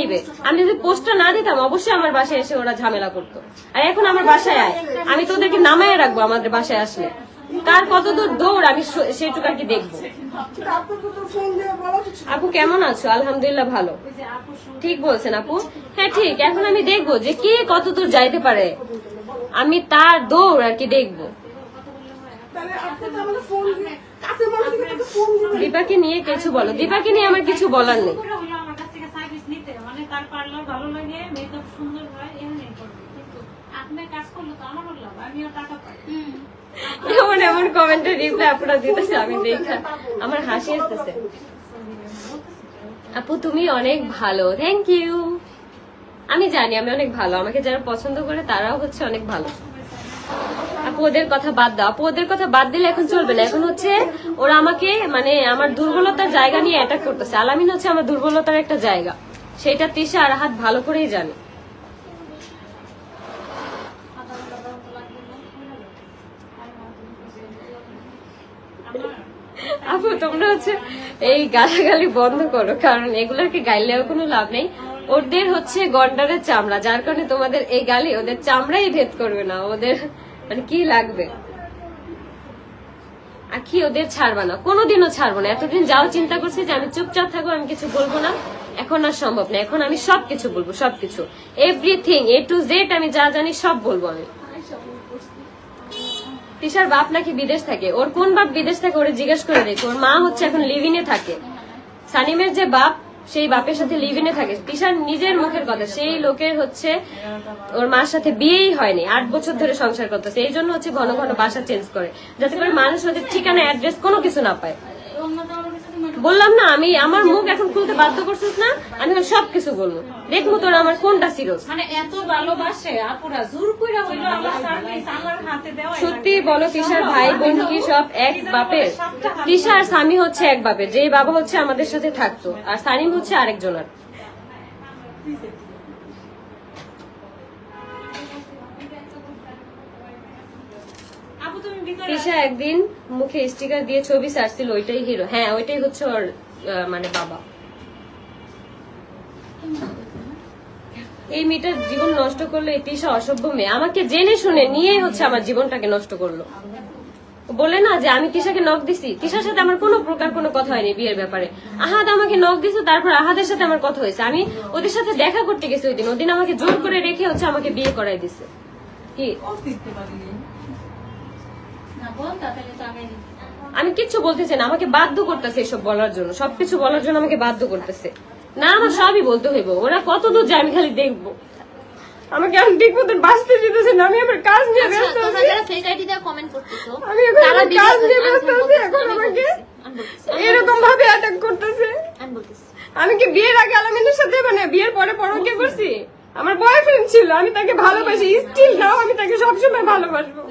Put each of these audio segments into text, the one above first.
নিবে। আমি যদি পোস্টটা না দিতাম অবশ্যই আমার বাসায় এসে ওরা ঝামেলা করতো। আর এখন আমার বাসায় আয়, আমি তো ওদেরকে নামায় রাখবো আমাদের বাসায় আসলে। কার কতদূর দৌড় আমি সেটুকু আর কি দেখবো। আপু কেমন আছো? আলহামদুলিল্লাহ ভালো। ঠিক বলছেন আপু, হ্যাঁ ঠিক। এখন আমি দেখবো যে কে কতদূর যাইতে পারে, আমি তার দৌড় আর কি দেখবো। দীপাকে নিয়ে কিছু বলো। দীপাকে নিয়ে আমার কিছু বলার নেই। এমন এমন কমেন্টের রিপ্লাই আপনারা দিতেছে, আমি দেখা আমার হাসি আসতেছে। আপু তুমি অনেক ভালো, থ্যাংক ইউ। আমি জানি আমি অনেক ভালো, আমাকে যারা পছন্দ করে তারাও হচ্ছে অনেক ভালো। আপু ওদের কথা বাদ দাও। আপু ওদের কথা বাদ দিলে এখন চলবে না। এখন হচ্ছে ওরা আমাকে মানে আমার দুর্বলতার জায়গা নিয়ে অ্যাটাক করতেছে। আলামিন হচ্ছে আমার দুর্বলতার একটা জায়গা, সেটা তিশা আর রাহাত ভালো করেই জানে। আপু তোমরা হচ্ছে এই গালাগালি বন্ধ করো, কারণ এগুলোকে গাইলেও কোনো লাভ নেই। ওদের হচ্ছে গন্ডারের চামড়া, যার কারণে তোমাদের এই গালি ওদের চামড়াই ভেদ করবে না। ওদের মানে কি লাগবে আর কি, ওদের ছাড়বা না, কোনোদিনও ছাড়বো না। এতদিন যাও চিন্তা করছি যে আমি চুপচাপ থাকবো, আমি কিছু বলবো না, এখন আর সম্ভব না। এখন আমি সবকিছু বলবো, সবকিছু, এভরিথিং A to Z আমি যা জানি সব বলবো আমি। তিশার বাপ নাকি বিদেশ থাকে, ওর কোন বাপ বিদেশ থাকে ওরে জিজ্ঞেস করে দেখো। ওর মা হচ্ছে এখন লিভিনে থাকে। সানিমের যে বাপ সেই বাপের সাথে লিভিনে থাকে। তিশার নিজের মুখের কথা, সেই লোকের হচ্ছে ওর মার সাথে বিয়েই হয়নি, 8 বছর ধরে সংসার করতেছে। এই জন্য হচ্ছে ঘন ঘন বাসা চেঞ্জ করে, যাতে করে মানুষ ওদের ঠিকানা অ্যাড্রেস কোনো কিছু না পায়। বললাম না আমি, আমার মুখ এখন খুলতে বাধ্য করছিস না, আমি সবকিছু বলবো। দেখবো তোর আমার কোনটা সিরিয়াস। মানে এত ভালোবাসে আপুরা, জোর কইরা হইলো আমার সার্ভিস আমার হাতে দেওয়া। সত্যি বলো তিশার ভাই বোন কি সব এক বাপের? তিশা আর সামি হচ্ছে এক বাপের, যে বাবা হচ্ছে আমাদের সাথে থাকতো, আর সানিম হচ্ছে আরেকজনের। তিশা একদিন মুখে স্টিকার দিয়ে ছবি ছাড়ছিল, ওইটাই হিরো। হ্যাঁ ওইটাই হচ্ছে ওর মানে বাবা। এই মেয়েটার জীবন নষ্ট করলো এই তিশা, অসভ্য মেয়ে। আমাকে জেনে শুনে নিয়ে হচ্ছে আমার জীবনটাকে নষ্ট করলো। বলে না যে আমি তিশাকে নক দিছি, তিশার সাথে আমার কোনো প্রকার কোনো কথা হয়নি বিয়ের ব্যাপারে। আহাদ আমাকে নক দিছে, তারপর আহাদের সাথে আমার কথা হয়েছে। আমি ওদের সাথে দেখা করতে গেছি ওই দিন, ওদিন আমাকে জোর করে রেখে হচ্ছে আমাকে বিয়ে করাই দিছে। কি আমি কিচ্ছু বলতেছি না, আমাকে বাধ্য করতেছে এসব বলার জন্য, সবকিছু বলার জন্য আমাকে বাধ্য করতেছে। না আমার সবই বলতে হইব, ওরা কত দূর যায় আমি খালি দেখবো। আমাকে এখন ঠিক মতন বাঁচতে দিতেছে না, আমি আমার কাজ নিয়ে ব্যস্ত আছি। আমি এখন আমার কাজ নিয়ে ব্যস্ত আছি, এখন আমাকে এরকম ভাবে অ্যাটাক করতেছে। আমি কি বিয়ের আগে আলামিনের সাথে মানে বিয়ের পরে পরকে করছি? আমার বয়ফ্রেন্ড ছিল, আমি তাকে ভালোবাসি, স্টিল নাও আমি তাকে সবসময় ভালোবাসবো।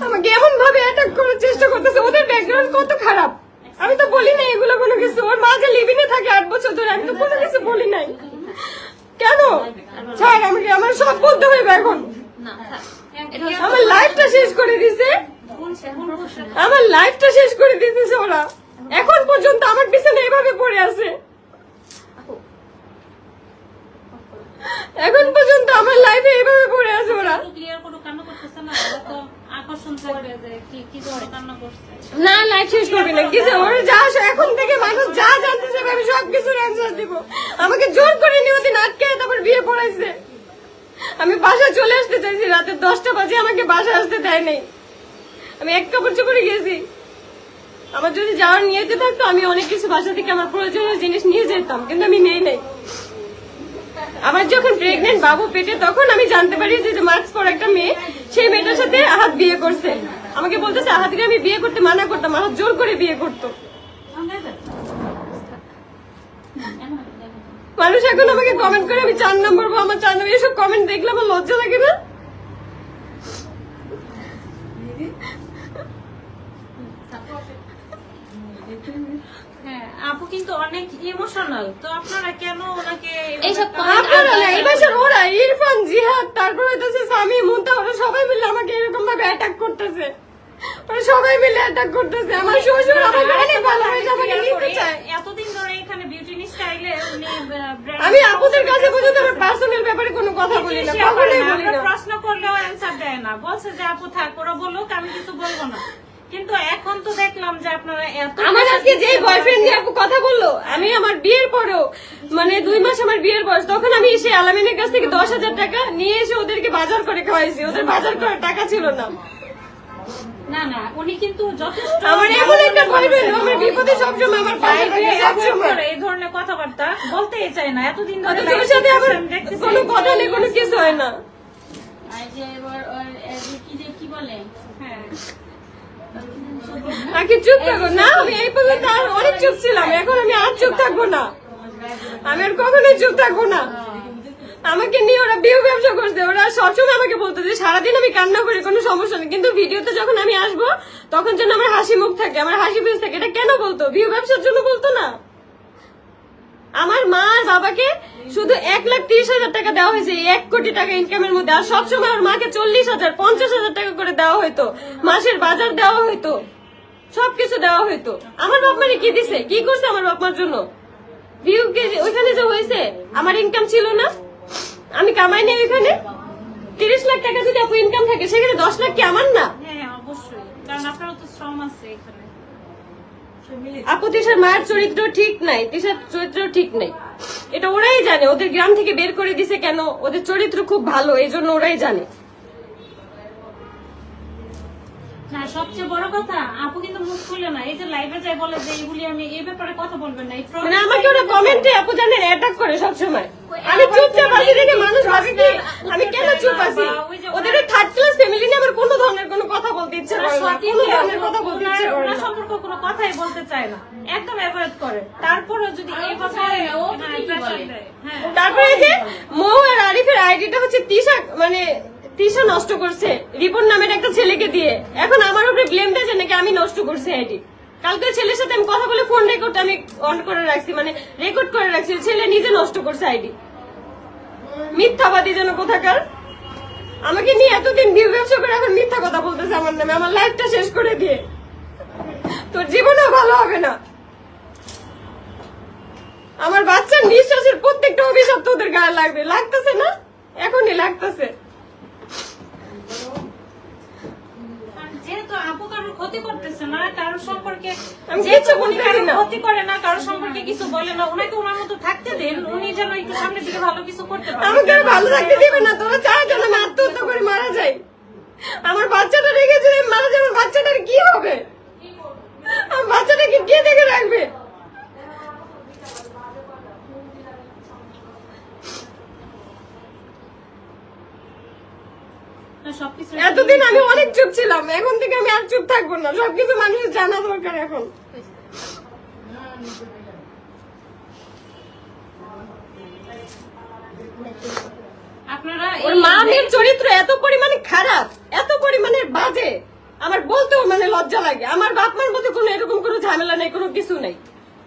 আমাকে এমন ভাবে অ্যাটাক করার চেষ্টা করতেছে। ওদের ব্যাকগ্রাউন্ড কত খারাপ, আমি তো বলি নাই এগুলো কোনো কিছু। ওর মা যে লিভিনে থাকে 8 বছর ধরে, আমি তো কোনো কিছু বলি নাই। কেন ছাড়, আমাকে আমার সব বলতে হইবে এখন। আমার লাইফটা শেষ করে দিছে, আমার লাইফটা শেষ করে দিতেছে ওরা। এখন পর্যন্ত আমার পিছনে এভাবে পড়ে আছে, এখন পর্যন্ত আমার লাইফে এভাবে পড়ে আছে ওরা। না লাইফ শেষ করবি না কিছু, ওরা যা এখন থেকে মানুষ যা জানতে চাইবে আমি সবকিছুর অ্যান্সার দিব। আমাকে জোর করে নিয়ে ওদিন আটকে তারপর বিয়ে পড়াইছে। আমি বাসায় চলে আসতে চাইছি, রাতে 10টা বাজে আমাকে বাসায় আসতে দেয় নাই। আমি এক কাপড় চোপড়ে গেছি। আমার যদি যাওয়ার নিয়েতে থাকতো আমি অনেক কিছু বাসা থেকে আমার প্রয়োজনীয় জিনিস নিয়ে যেতাম, কিন্তু আমি নেই নাই। আমার যখন প্রেগনেন্ট বাবু পেটে, তখন আমি জানতে পারি যে মার্কস পর একটা মেয়ে, সেই মেয়েটার সাথে আহাত বিয়ে করছে। আমাকে বলতেছে আহাতকে আমি বিয়ে করতে মানা করতাম, আহাত জোর করে বিয়ে করতো। মানুষ এখন আমাকে কমেন্ট করে আমি 4 নম্বর, আমার 4 নম্বর, এসব কমেন্ট দেখলে আমার লজ্জা লাগে না? আপু কিন্তু অনেক ইমোশনাল, তো আপনারা কেন ওনাকে এইসব আপনারা না, এই বছর ওরা ইরফান, জিহাদ, তারপর হইতেছে সামি, মুন্তা, ওরা সবাই মিলে আমাকে এরকম ভাবে অ্যাটাক করতেছে। ওরা সবাই মিলে অ্যাটাক করতেছে। আমার শ্বশুর আমাকে অনেক ভালোবাসে, আমাকে নিতে চায়। এতদিন ধরে এখানে বিউটি চাইলে উনি আমি আপুদের কাছে পর্যন্ত আমার পার্সোনাল ব্যাপারে কোনো কথা বলি না, কখনোই বলি না। প্রশ্ন করলেও অ্যান্সার দেয় না, বলছে যে আপু থাক, ওরা বলুক, আমি কিছু বলবো না। কিন্তু এখন তো দেখলাম যে আপনারা এত আমার আজকে যে বয়ফ্রেন্ড নিয়ে আপু কথা বললো, আমি আমার বিয়ের পরেও মানে 2 মাস আমার বিয়ের বয়স, তখন আমি এসে আলামিনের কাছ থেকে 10,000 টাকা নিয়ে এসে ওদেরকে বাজার করে খাওয়াইছি। ওদের বাজার করার টাকা ছিল না। না না, উনি কিন্তু যথেষ্ট আমার এমন একটা বয়ফ্রেন্ড, আমার বিপদে সবসময় আমার পাশে থাকে, সবসময়। এই ধরনের কথাবার্তা বলতেই চায় না, এতদিন ধরে অথচ ওর সাথে আমার দেখতেছি কোনো কথা নেই, কোনো কিছু হয় না। কি বলে, হ্যাঁ আগে চুপ থাকো না, আমি এই পর্যন্ত আর অনেক চুপ ছিলাম, এখন আমি আর চুপ থাকবো না, আমি আর কখনোই চুপ থাকবো না। আমাকে নিয়ে ওরা বিয়ে ব্যবসা করছে, ওরা সবসময় আমাকে বলতো যে সারাদিন আমি কান্না করি, কোনো সমস্যা নেই, কিন্তু ভিডিওতে যখন আমি আসবো তখন যেন আমার হাসি মুখ থাকে, আমার হাসি ফেস থাকে। এটা কেন বলতো? বিয়ে ব্যবসার জন্য বলতো না? আমার মা আর বাবাকে শুধু 1,30,000 টাকা দেওয়া হয়েছে 1 কোটি টাকা ইনকামের মধ্যে, আর সবসময় ওর মাকে 40,000 50,000 টাকা করে দেওয়া হইতো, মাসের বাজার দেওয়া হইতো, সবকিছু দেওয়া হইতো। আমার বাপ মারে কি দিছে, কি করছে আমার বাপ মার জন্য? ভিউ ওইখানে যে হয়েছে, আমার ইনকাম ছিল না, আমি কামাই নেই ওইখানে। 30 লাখ টাকা যদি আপু ইনকাম থাকে, সেখানে 10 লাখ কি আমার না? হ্যাঁ অবশ্যই, কারণ আপনারও তো শ্রম আছে এখানে। আপু তিশার মায়ের চরিত্র ঠিক নাই, তিশার চরিত্র ঠিক নাই, এটা ওরাই জানে। ওদের গ্রাম থেকে বের করে দিছে কেন? ওদের চরিত্র খুব ভালো, এই জন্য ওরাই জানে। না, সবচেয়ে বড় কথা আপু কিন্তু মুখ খুলে না, এই যে লাইভে যাই বলে যে এইগুলি আমি এই ব্যাপারে কথা বলবেন না, মানে আমাকে ওরা কমেন্টে আপু জানেন অ্যাটাক করে সবসময়। আমি চুপচাপ আছি দেখে মানুষ ভাবে কি আমি কেন চুপ আছি? ওদের থার্ড ক্লাস ফ্যামিলি নিয়ে আমার কোনো ধরনের কোনো কথা বলতে ইচ্ছে করে না, কোনো ধরনের কথা বলতে ইচ্ছে করে ওনার না। সম্পর্কে কোনো কথাই বলতে চায় না, একদম অ্যাভয়েড করে। তারপরে যদি এই কথায় হ্যাঁ তারপরে এই যে মৌ আর আরিফের আইডিটা হচ্ছে তিশা নষ্ট করছে রিপন নামের একটা ছেলেকে দিয়ে, এখন আমার উপরে ব্লেম দেয় যে নাকি আমি নষ্ট করছি আইডি। কালকে ছেলের সাথে আমি কথা বলে ফোন রেকর্ড আমি অন করে রাখছি, মানে রেকর্ড করে রাখছি, ছেলে নিজে নষ্ট করছে আইডি। মিথ্যাবাদী যেন কোথাকার, আমাকে নিয়ে এতদিন ভিউ ব্যবসা করে এখন মিথ্যা কথা বলতেছে আমার নামে, আমার লাইফটা শেষ করে দিয়ে। তোর জীবনেও ভালো হবে না। আমার বাচ্চার নিঃশ্বাসের প্রত্যেকটা অভিশাপ তো ওদের গায়ে লাগবে, লাগতেছে না? এখনই লাগতেছে। যেহেতু আপু কারোর ক্ষতি করতেছে না, কারোর সম্পর্কে আমি কিচ্ছু বলতেছি না। ক্ষতি করে না, কারোর সম্পর্কে কিছু বলে না, ওনাকে ওনার মতো থাকতে দেন, উনি যেন একটু সামনের দিকে ভালো কিছু করতে পারেন। আমাকে আর ভালো থাকতে দিবে না, তোরা চায় যেন আমি আত্মহত্যা করে মারা যাই। আমার বাচ্চাটা রেখেছে, মারা যাবে, বাচ্চাটার কি হবে? আমার বাচ্চাটাকে কে দেখে রাখবে? সবকিছু এতদিন আমি অনেক চুপ ছিলাম, এখন থেকে আমি আর চুপ থাকবো না, সবকিছু মানুষের জানা দরকার এখন। আপনারা ওর মা মেয়ের চরিত্র এত পরিমাণে খারাপ, এত পরিমাণে বাজে, আমার বলতেও মানে লজ্জা লাগে। আমার বাপ মার মধ্যে কোনো এরকম কোনো ঝামেলা নেই, কোনো কিছু নেই।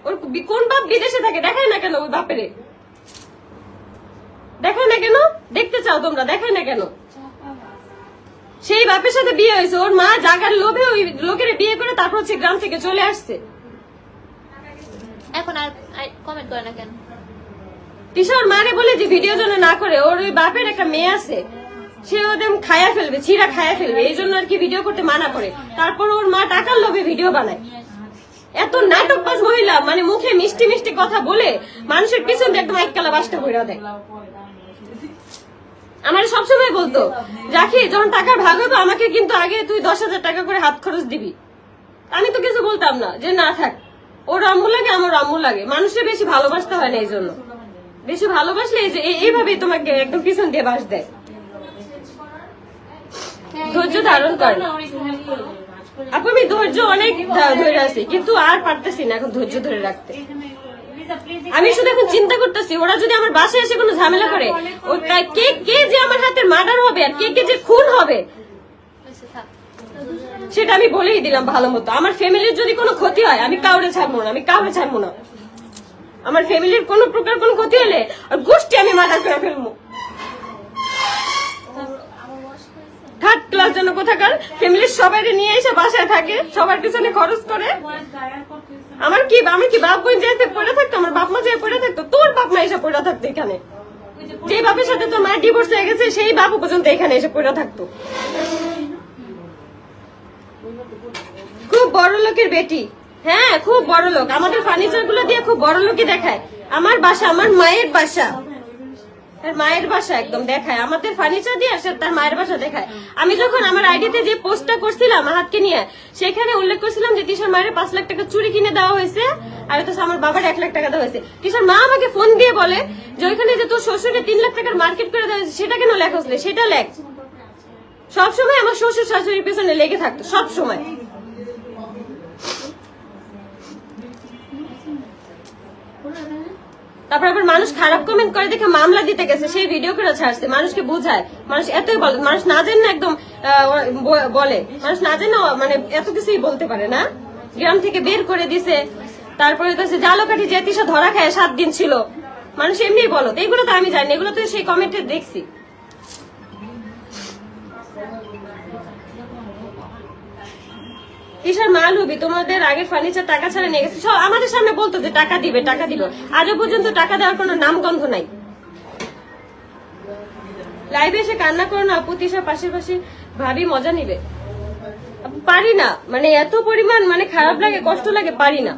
ওর কোন বাপ বিদেশে থাকে, দেখায় না কেন? ওই বাপেরে দেখায় না কেন? দেখতে চাও তোমরা, দেখায় না কেন? সেই বাপের সাথে বিয়ে হয়েছে, ওর মা জাগার লোভে ওই লোকের বিয়ে করে তারপর হচ্ছে গ্রাম থেকে চলে আসছে। এখন আর কমেন্ট করে না কেন? তিশা ওর মারে বলে যে ভিডিও যেন না করে, ওর ওই বাপের একটা মেয়ে আছে, সে ওদের খায়া ফেলবে, ছিঁড়া খায়া ফেলবে, এই জন্য আর কি ভিডিও করতে মানা করে। তারপর ওর মা টাকার লোভে ভিডিও বানায়। এত নাটকবাজ মহিলা, মানে মুখে মিষ্টি মিষ্টি কথা বলে মানুষের পিছন দিয়ে একদম এককালা বাসটা বইরা দেয়। আমার সবসময় বলতো, রাখি যখন টাকার ভাগ হবে আমাকে কিন্তু আগে তুই 10,000 টাকা করে হাত খরচ দিবি। আমি তো কিছু বলতাম না, যে না থাক, ওর আম্মু লাগে আমার আম্মু লাগে, মানুষের বেশি ভালোবাসতে হয় না, এই জন্য বেশি ভালোবাসলে এই যে এইভাবেই তোমাকে একদম পিছন দিয়ে বাস দেয়। ধৈর্য ধারণ করে না আপু, আমি ধৈর্য অনেক ধরে আছি, কিন্তু আর পারতেছি না এখন ধৈর্য ধরে রাখতে। আমি শুধু এখন চিন্তা করতেছি, ওরা যদি আমার বাসায় এসে কোনো ঝামেলা করে, কে কে যে আমার হাতের মার্ডার হবে আর কে কে যে খুন হবে সেটা আমি বলেই দিলাম ভালো মতো। আমার ফ্যামিলির যদি কোনো ক্ষতি হয় আমি কাউরে ছাড়বো না, আমি কাউরে ছাড়বো না। আমার ফ্যামিলির কোনো প্রকার কোনো ক্ষতি হলে আর গোষ্ঠী আমি মার্ডার করে ফেলবো। থার্ড ক্লাস যেন কোথাকার ফ্যামিলির সবাই নিয়ে এসে বাসায় থাকে, সবার পিছনে খরচ করে। আমার কি বাপ বোন যেতে পড়ে থাকতো, আমার বাপ মা যেয়ে পড়ে থাকতো, তোর বাপ মা এসে পড়ে থাকতো এখানে। যে বাপের সাথে তোর মায়ের ডিভোর্স হয়ে গেছে সেই বাপু পর্যন্ত এখানে এসে পড়ে থাকতো। খুব বড় লোকের বেটি, হ্যাঁ খুব বড় লোক। আমাদের ফার্নিচার গুলো দিয়ে খুব বড় লোকই দেখায়। আমার বাসা, আমার মায়ের বাসা, তার মায়ের বাসা একদম দেখায়। আমাদের ফার্নিচার দিয়ে আসে তার মায়ের বাসা দেখায়। আমি যখন আমার আইডিতে যে পোস্টটা করছিলাম হাতকে নিয়ে, সেখানে উল্লেখ করছিলাম যে তিশার মায়ের 5 লাখ টাকা চুরি কিনে দেওয়া হয়েছে, আর তো আমার বাবার 1 লাখ টাকা দেওয়া হয়েছে। তিশার মা আমাকে ফোন দিয়ে বলে যে ওইখানে যে তোর শ্বশুরকে 3 লাখ টাকার মার্কেট করে দেওয়া হয়েছে, সেটা কেন লেখা হয়েছিল, সেটা লেখ। সবসময় আমার শ্বশুর শাশুড়ির পেছনে লেগে থাকতো, সব সময়। তারপর আবার মানুষ খারাপ কমেন্ট করে দেখে মামলা দিতে গেছে, সেই ভিডিও করে ছাড়ছে, মানুষকে বোঝায়। মানুষ এতই বলে, মানুষ না জেনে একদম বলে, মানুষ না জেনে মানে এত কিছুই বলতে পারে না। গ্রাম থেকে বের করে দিছে, তারপরে তো জালকাঠি যে তিশা ধরা খায় 7 দিন ছিল, মানুষ এমনি বলো। এইগুলো তো আমি জানি, এগুলো তো সেই কমেন্টে দেখছি। তিশার মা লুবি তোমাদের আগের ফার্নিচার টাকা ছাড়া নিয়ে গেছে, সব আমাদের সামনে বলতো যে টাকা দিবে টাকা দিবে, আজও পর্যন্ত টাকা দেওয়ার কোনো নামগন্ধ নাই। লাইভে এসে কান্না করো না আপু, তিশার পাশে ভাবি মজা নিবে। পারি না, মানে এত পরিমাণ মানে খারাপ লাগে, কষ্ট লাগে, পারি না।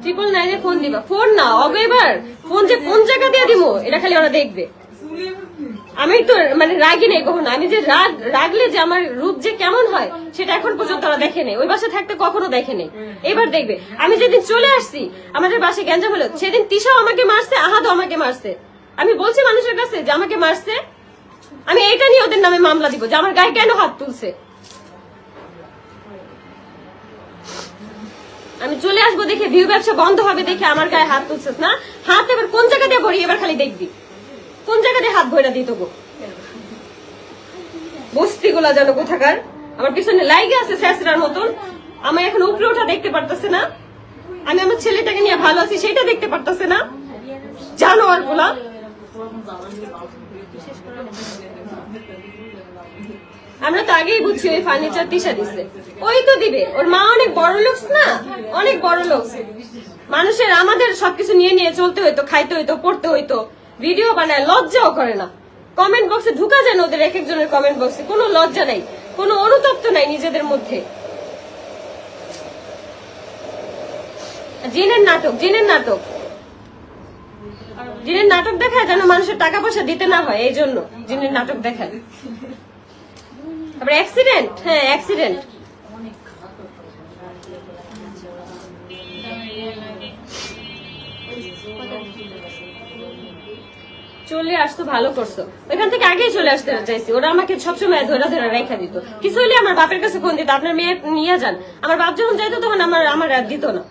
999 ফোন দিবা, ফোন না অগ এবার ফোন যে কোন জায়গা দিয়ে দিব এটা খালি ওরা দেখবে। আমি তো মানে রাগি নেই কখনো, আমি যে রাগলে যে আমার রূপ যে কেমন হয় সেটা এখন পর্যন্ত ওরা দেখে নেই, ওই বাসায় থাকতে কখনো দেখে নেই। এবার দেখবে। আমি যেদিন চলে আসছি আমাদের বাসায় গ্যাঞ্জাম হলো, সেদিন তিশাও আমাকে মারছে, আহাদও আমাকে মারছে। আমি বলছি মানুষের কাছে যে আমাকে মারছে, আমি এটা নিয়ে ওদের নামে মামলা দিব যে আমার গায়ে কেন হাত তুলছে। আমি চলে আসবো দেখে ভিউ ব্যবসা বন্ধ হবে দেখে আমার গায়ে হাত তুলছিস না, হাত এবার কোন জায়গা দিয়ে ভরি এবার খালি দেখবি, কোন জায়গা দিয়ে হাত ভরা দিত গো। বস্তি গুলা যেন কোথাকার আমার পিছনে লাইগে আছে স্যাসরার মতন। আমি এখন উপরে ওঠা দেখতে পারতেছে না, আমি আমার ছেলেটাকে নিয়ে ভালো আছি সেটা দেখতে পারতেছে না, জানোয়ার গুলা। আমরা তো আগেই বুঝছি ওই ফার্নিচার তিশা দিচ্ছে, ওই তো দিবে। ওর মা অনেক বড় লোক না, অনেক বড় লোক। মানুষের আমাদের সবকিছু নিয়ে নিয়ে চলতে হইতো, খাইতে হইতো, পড়তে হইতো, ভিডিও বানায়, লজ্জাও করে না। কমেন্ট বক্সে ঢুকা যায় না ওদের, এক একজনের কমেন্ট বক্সে কোনো লজ্জা নাই, কোনো অনুতপ্ত নাই নিজেদের মধ্যে। জিনের নাটক দেখায় যেন মানুষের টাকা পয়সা দিতে না হয়, এই জন্য জিনের নাটক দেখায়। তারপরে অ্যাক্সিডেন্ট, হ্যাঁ অ্যাক্সিডেন্ট। চলে আসতো ভালো করছো, ওইখান থেকে আগেই চলে আসতে চাইছি। ওরা আমাকে সবসময় ধরা রেখা দিত, কিছু হলে আমার বাপের কাছে ফোন দিত, আপনার মেয়ে নিয়ে যান। আমার বাপ যখন যাইতো তখন আমার আর দিত না।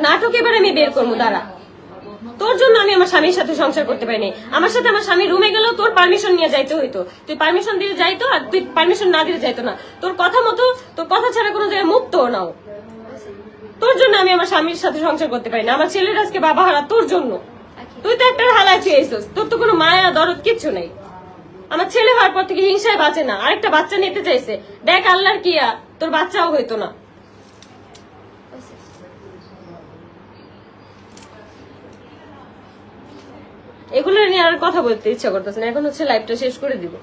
নাটক এবার আমি বের করবো, দাঁড়া। তোর জন্য আমি আমার স্বামীর সাথে সংসার করতে পারিনি। আমার সাথে আমার স্বামী রুমে গেলেও তোর পারমিশন নিয়ে যাইতে হইতো, তুই পারমিশন দিয়ে যাইতো, আর তুই পারমিশন না দিলে যাইতো না। তোর কথা মতো, তোর কথা ছাড়া কোনো জায়গায় মুক্ত নাও। তোর জন্য আমি আমার স্বামীর সাথে সংসার করতে পারি না। আমার ছেলের আজকে বাবা হারা তোর জন্য। তুই তো একটা হালায় চেয়েছিস, তোর তো কোনো মায়া দরদ কিচ্ছু নেই। আমার ছেলে হওয়ার পর থেকে হিংসায় বাঁচে না, আরেকটা বাচ্চা নিতে চাইছে। দেখ আল্লাহর কিয়া, তোর বাচ্চাও হইতো না। এগুলো নিয়ে আর কথা বলতে ইচ্ছা করতেছে না, এখন হচ্ছে লাইভটা শেষ করে দিব।